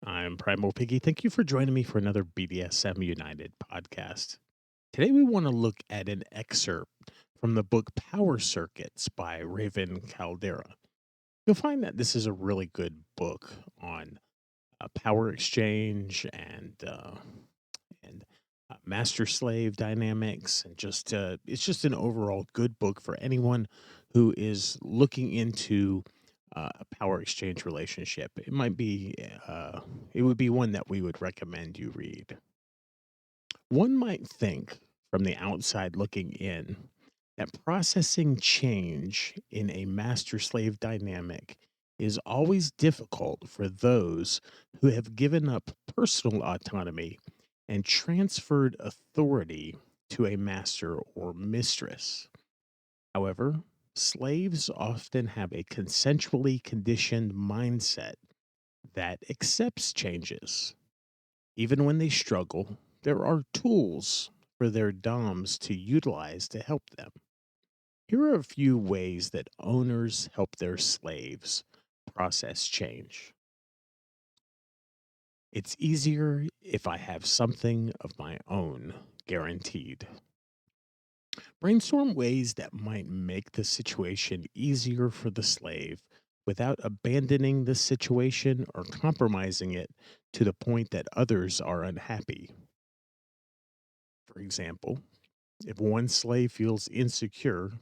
I'm Primal Piggy. Thank you for joining me for another BDSM United podcast. Today, we want to look at an excerpt from the book Power Circuits by Raven Caldera. You'll find that this is a really good book on power exchange and master slave dynamics, and just it's just an overall good book for anyone who is looking into a power exchange relationship. It would be one that we would recommend you read. One might think, from the outside looking in, that processing change in a master slave dynamic is always difficult for those who have given up personal autonomy and transferred authority to a master or mistress. However, slaves often have a consensually conditioned mindset that accepts changes. Even when they struggle, there are tools for their DOMs to utilize to help them. Here are a few ways that owners help their slaves process change. It's easier if I have something of my own, guaranteed. Brainstorm ways that might make the situation easier for the slave without abandoning the situation or compromising it to the point that others are unhappy. For example, if one slave feels insecure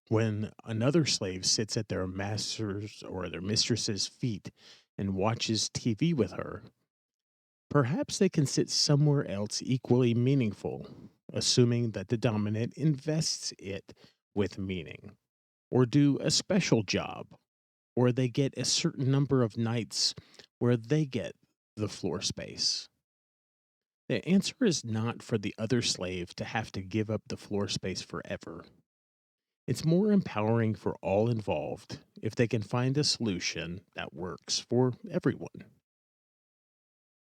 when another slave sits at their master's or their mistress's feet and watches TV with her, perhaps they can sit somewhere else equally meaningful, assuming that the dominant invests it with meaning, or do a special job, or they get a certain number of nights where they get the floor space. The answer is not for the other slave to have to give up the floor space forever. It's more empowering for all involved if they can find a solution that works for everyone.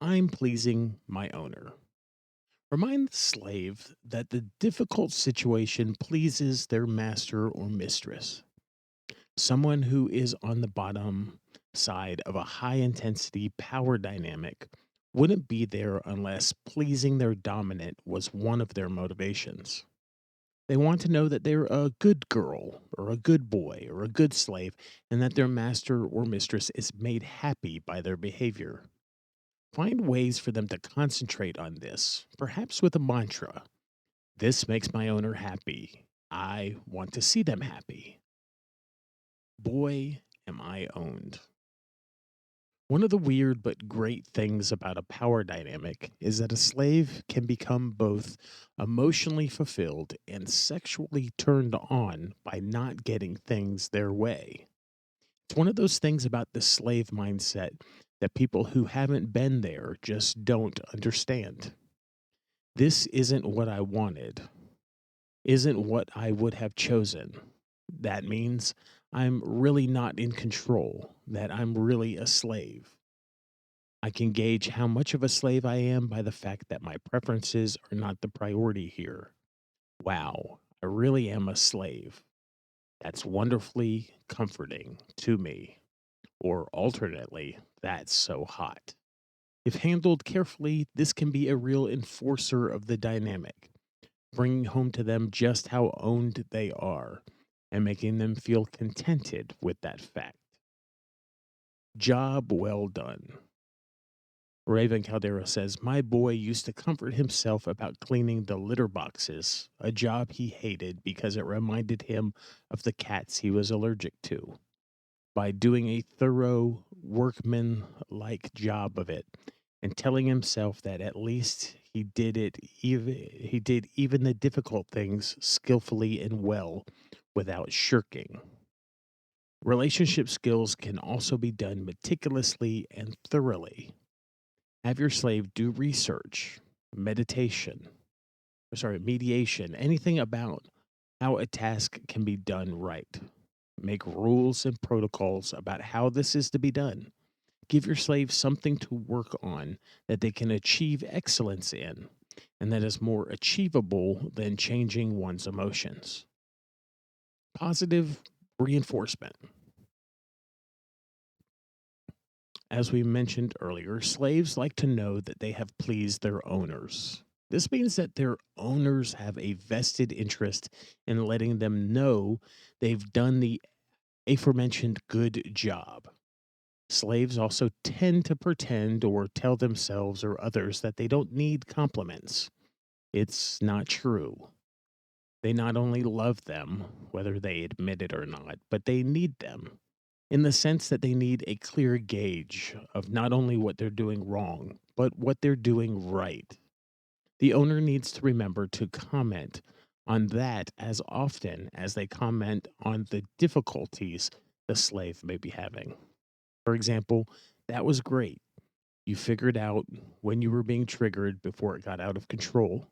I'm pleasing my owner. Remind the slave that the difficult situation pleases their master or mistress. Someone who is on the bottom side of a high intensity power dynamic wouldn't be there unless pleasing their dominant was one of their motivations. They want to know that they're a good girl or a good boy or a good slave, and that their master or mistress is made happy by their behavior. Find ways for them to concentrate on this, perhaps with a mantra. This makes my owner happy. I want to see them happy. Boy, am I owned. One of the weird but great things about a power dynamic is that a slave can become both emotionally fulfilled and sexually turned on by not getting things their way. It's one of those things about the slave mindset that people who haven't been there just don't understand. This isn't what I wanted, isn't what I would have chosen. That means I'm really not in control, that I'm really a slave. I can gauge how much of a slave I am by the fact that my preferences are not the priority here. Wow, I really am a slave. That's wonderfully comforting to me. Or alternately, that's so hot. If handled carefully, this can be a real enforcer of the dynamic, bringing home to them just how owned they are and making them feel contented with that fact. Job well done. Raven Caldera says, my boy used to comfort himself about cleaning the litter boxes, a job he hated because it reminded him of the cats he was allergic to. By doing a thorough, workman like job of it and telling himself that at least he did even the difficult things skillfully and well without shirking. Relationship skills can also be done meticulously and thoroughly. Have your slave do research, meditation, mediation, anything about how a task can be done right. Make rules and protocols about how this is to be done. Give your slave something to work on that they can achieve excellence in, and that is more achievable than changing one's emotions. Positive reinforcement. As we mentioned earlier, slaves like to know that they have pleased their owners. This means that their owners have a vested interest in letting them know they've done the aforementioned good job. Slaves also tend to pretend or tell themselves or others that they don't need compliments. It's not true. They not only love them, whether they admit it or not, but they need them in the sense that they need a clear gauge of not only what they're doing wrong, but what they're doing right. The owner needs to remember to comment on that as often as they comment on the difficulties the slave may be having. For example, that was great. You figured out when you were being triggered before it got out of control.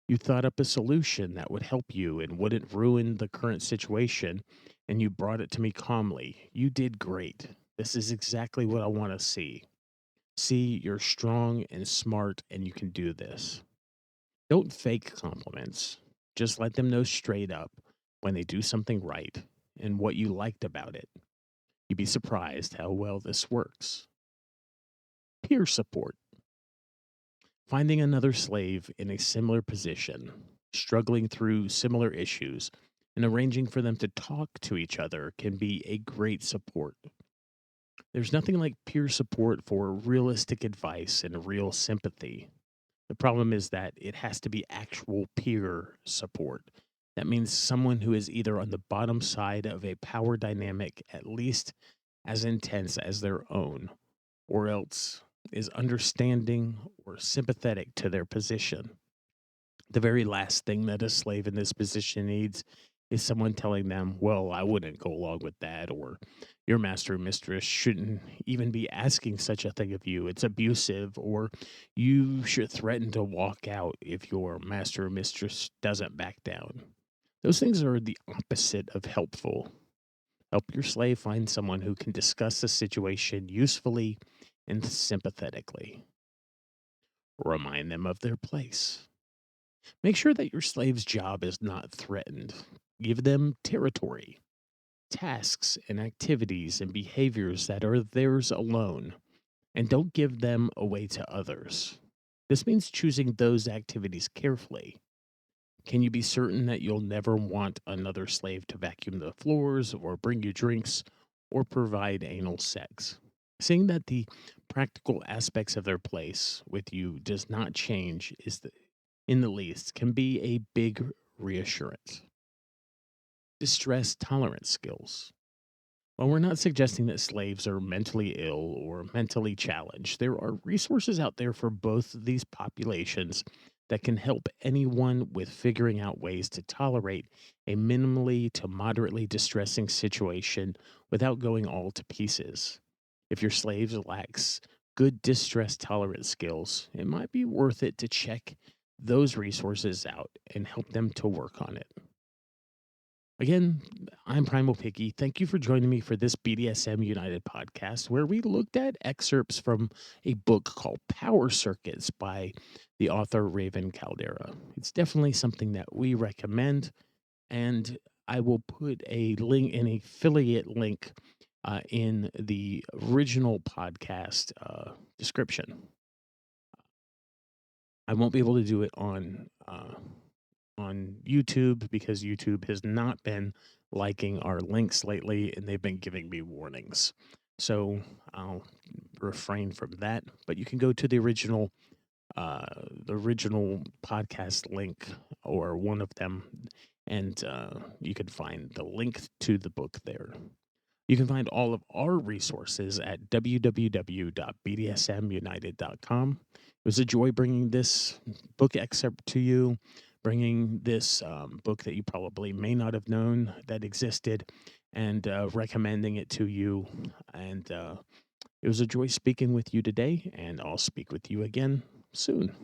You thought up a solution that would help you and wouldn't ruin the current situation, and you brought it to me calmly. You did great. This is exactly what I want to see. See, you're strong and smart, and you can do this. Don't fake compliments. Just let them know straight up when they do something right and what you liked about it. You'd be surprised how well this works. Peer support. Finding another slave in a similar position, struggling through similar issues, and arranging for them to talk to each other can be a great support. There's nothing like peer support for realistic advice and real sympathy. The problem is that it has to be actual peer support. That means someone who is either on the bottom side of a power dynamic at least as intense as their own, or else is understanding or sympathetic to their position. The very last thing that a slave in this position needs is someone telling them, well, I wouldn't go along with that, or your master or mistress shouldn't even be asking such a thing of you. It's abusive, or you should threaten to walk out if your master or mistress doesn't back down. Those things are the opposite of helpful. Help your slave find someone who can discuss the situation usefully and sympathetically. Remind them of their place. Make sure that your slave's job is not threatened. Give them territory, tasks, and activities and behaviors that are theirs alone, and don't give them away to others. This means choosing those activities carefully. Can you be certain that you'll never want another slave to vacuum the floors or bring you drinks or provide anal sex? Seeing that the practical aspects of their place with you does not change in the least can be a big reassurance. Distress tolerance skills. While we're not suggesting that slaves are mentally ill or mentally challenged, there are resources out there for both of these populations that can help anyone with figuring out ways to tolerate a minimally to moderately distressing situation without going all to pieces. If your slaves lacks good distress tolerance skills, it might be worth it to check those resources out and help them to work on it. Again, I'm Primal Piggy. Thank you for joining me for this BDSM United podcast, where we looked at excerpts from a book called Power Circuits by the author Raven Caldera. It's definitely something that we recommend, and I will put an affiliate link in the original podcast description. I won't be able to do it on YouTube because YouTube has not been liking our links lately and they've been giving me warnings. So I'll refrain from that. But you can go to the original podcast link or one of them, and you can find the link to the book there. You can find all of our resources at www.bdsmunited.com. It was a joy bringing this book excerpt to you, bringing this book that you probably may not have known that existed, and recommending it to you. And it was a joy speaking with you today, and I'll speak with you again soon.